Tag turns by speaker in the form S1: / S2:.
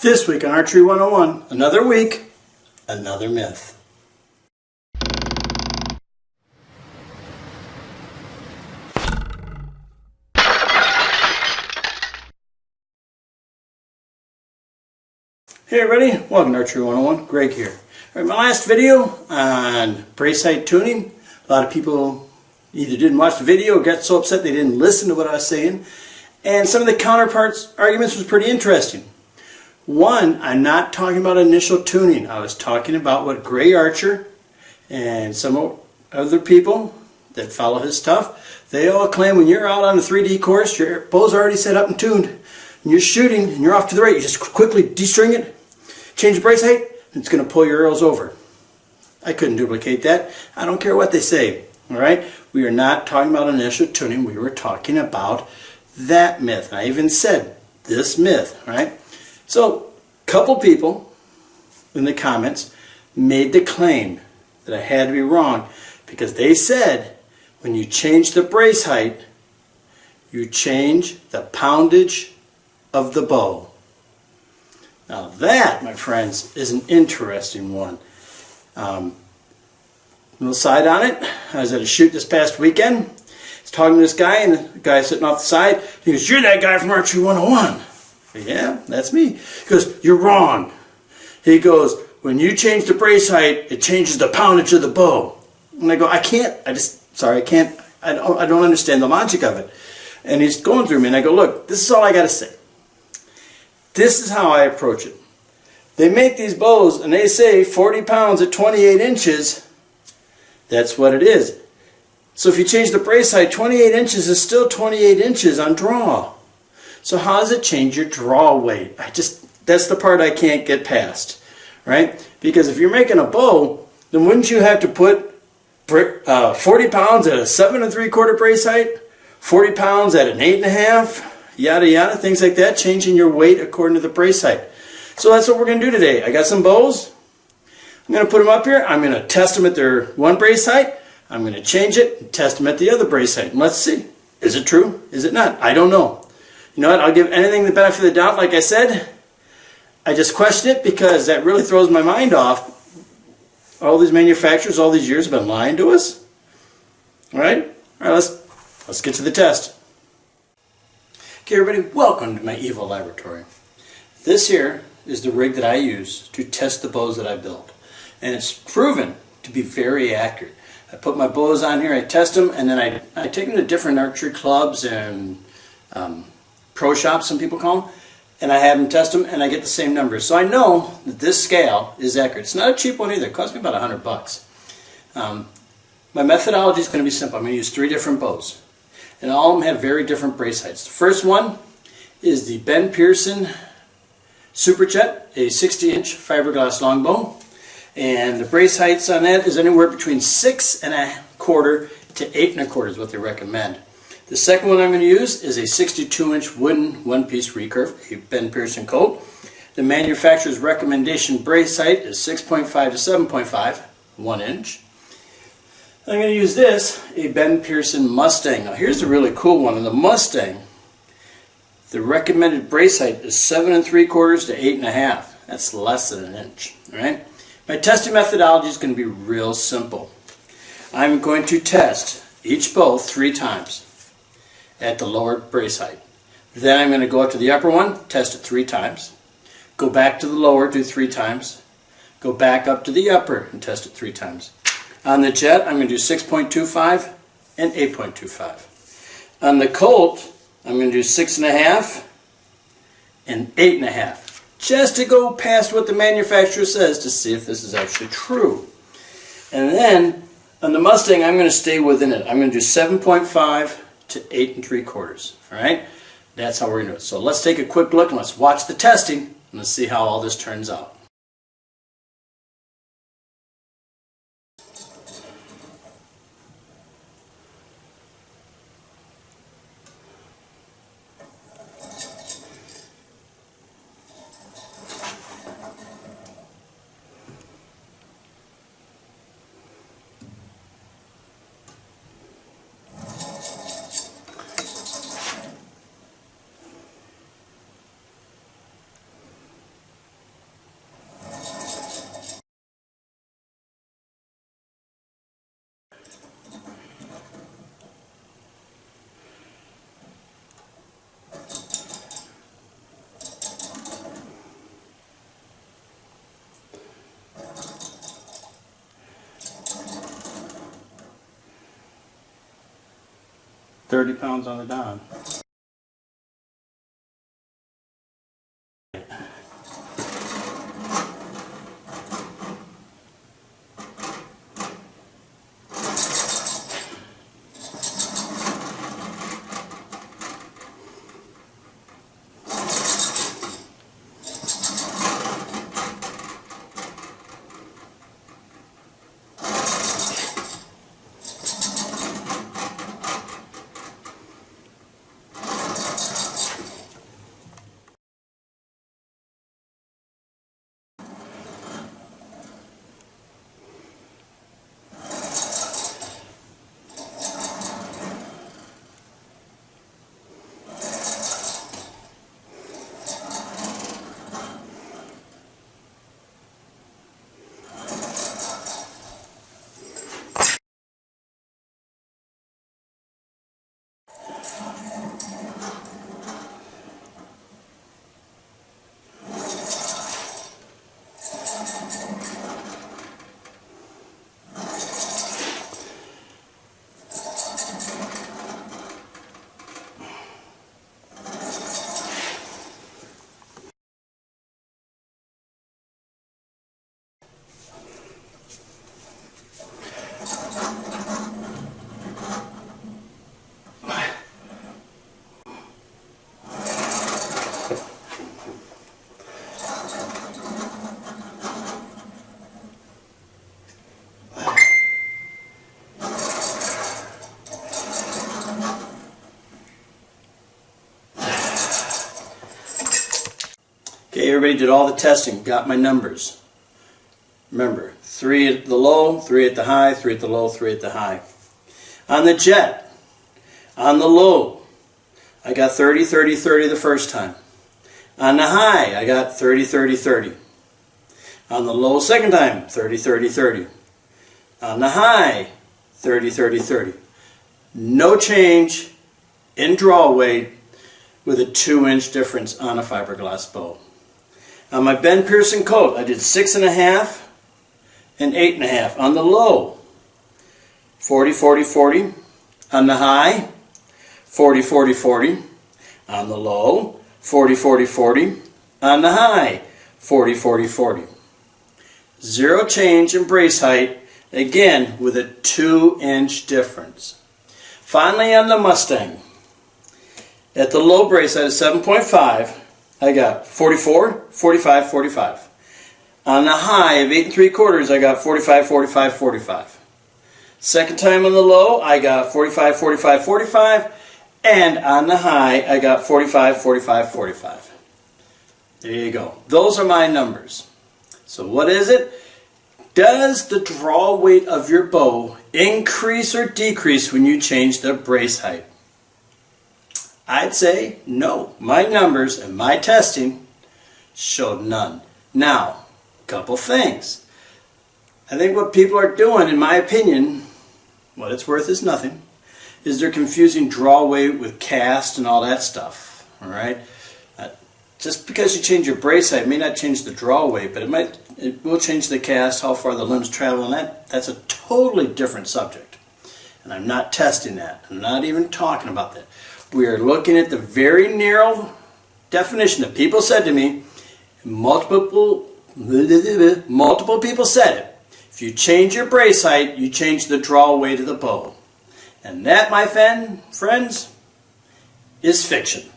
S1: This week on Archery 101, another week, another myth. Hey everybody, welcome to Archery 101, Greg here. All right, my last video on brace height tuning, a lot of people either didn't watch the video or got so upset they didn't listen to what I was saying, and some of the counterparts arguments was pretty interesting. One, I'm not talking about initial tuning. I was talking about what Gray Archer and some other people that follow his stuff, they all claim when you're out on a 3D course, your bow's already set up and tuned, and you're shooting and you're off to the right, you just quickly de-string it, change the brace height, and it's going to pull your arrows over. I couldn't duplicate that. I don't care what they say. All right? We are not talking about initial tuning. We were talking about that myth. I even said this myth, right? So, a couple people in the comments made the claim that I had to be wrong because they said when you change the brace height, you change the poundage of the bow. Now that, my friends, is an interesting one. Little side on it, I was at a shoot this past weekend. I was talking to this guy, and the guy sitting off the side, he goes, "You're that guy from Archery 101. Yeah, that's me. He goes, "You're wrong." He goes, "When you change the brace height, it changes the poundage of the bow." And I go, I don't understand the logic of it. And he's going through me, and I go, "Look, this is all I got to say. This is how I approach it. They make these bows, and they say 40 pounds at 28 inches. That's what it is. So if you change the brace height, 28 inches is still 28 inches on draw. So how does it change your draw weight?" That's the part I can't get past, right? Because if you're making a bow, then wouldn't you have to put 40 pounds at a 7 3/4 brace height, 40 pounds at an 8 1/2, yada yada, things like that, changing your weight according to the brace height. So that's what we're going to do today. I got some bows. I'm going to put them up here. I'm going to test them at their one brace height. I'm going to change it and test them at the other brace height. And let's see. Is it true? Is it not? I don't know. You know what? I'll give anything the benefit of the doubt, like I said. I just question it because that really throws my mind off. All these manufacturers all these years have been lying to us. All right? All right, let's get to the test. Okay, everybody, welcome to my evil laboratory. This here is the rig that I use to test the bows that I build. And it's proven to be very accurate. I put my bows on here, I test them, and then I take them to different archery clubs and pro shops, some people call them, and I have them test them, and I get the same numbers. So I know that this scale is accurate. It's not a cheap one either. It cost me about $100. My methodology is going to be simple. I'm going to use 3 different bows, and all of them have very different brace heights. The first one is the Ben Pearson Superjet, a 60-inch fiberglass longbow. And the brace heights on that is anywhere between 6 1/4 to 8 1/4 is what they recommend. The second one I'm going to use is a 62-inch wooden one-piece recurve, a Ben Pearson Colt. The manufacturer's recommendation brace height is 6.5 to 7.5, 1 inch. I'm going to use this, a Ben Pearson Mustang. Now here's the really cool one. In the Mustang, the recommended brace height is 7 3/4 to 8 1/2. That's less than an inch. All right? My testing methodology is going to be real simple. I'm going to test each bow 3 times at the lower brace height. Then I'm going to go up to the upper one, test it 3 times. Go back to the lower, do 3 times. Go back up to the upper and test it 3 times. On the Jet, I'm going to do 6.25 and 8.25. On the Colt, I'm going to do 6 1/2 and 8 1/2. Just to go past what the manufacturer says to see if this is actually true. And then on the Mustang, I'm going to stay within it. I'm going to do 7.5 to 8 3/4. All right? That's how we're going to do it. So let's take a quick look and let's watch the testing and let's see how all this turns out. 30 pounds on the Don. Okay, everybody did all the testing, got my numbers. Remember, 3 at the low, 3 at the high, 3 at the low, 3 at the high. On the jet, on the low, I got 30, 30, 30 the first time. On the high, I got 30, 30, 30. On the low second time, 30, 30, 30. On the high, 30, 30, 30. No change in draw weight with a 2-inch difference on a fiberglass bow. On my Ben Pearson coat, I did 6.5 and 8.5. On the low, 40, 40, 40. On the high, 40, 40, 40. On the low, 40, 40, 40. On the high, 40, 40, 40. Zero change in brace height, again with a 2-inch difference. Finally on the Mustang, at the low brace height of 7.5, I got 44, 45, 45. On the high of 8 3/4, I got 45, 45, 45. Second time on the low, I got 45, 45, 45. And on the high, I got 45, 45, 45. There you go. Those are my numbers. So what is it? Does the draw weight of your bow increase or decrease when you change the brace height? I'd say no. My numbers and my testing showed none. Now, a couple things. I think what people are doing, in my opinion, what it's worth is nothing, is they're confusing draw weight with cast and all that stuff. All right? Just because you change your brace height may not change the draw weight, but it will change the cast, how far the limbs travel, and that's a totally different subject. And I'm not testing that. I'm not even talking about that. We are looking at the very narrow definition that people said to me. Multiple people said it. If you change your brace height, you change the draw weight of the bow. And that, my friends, is fiction.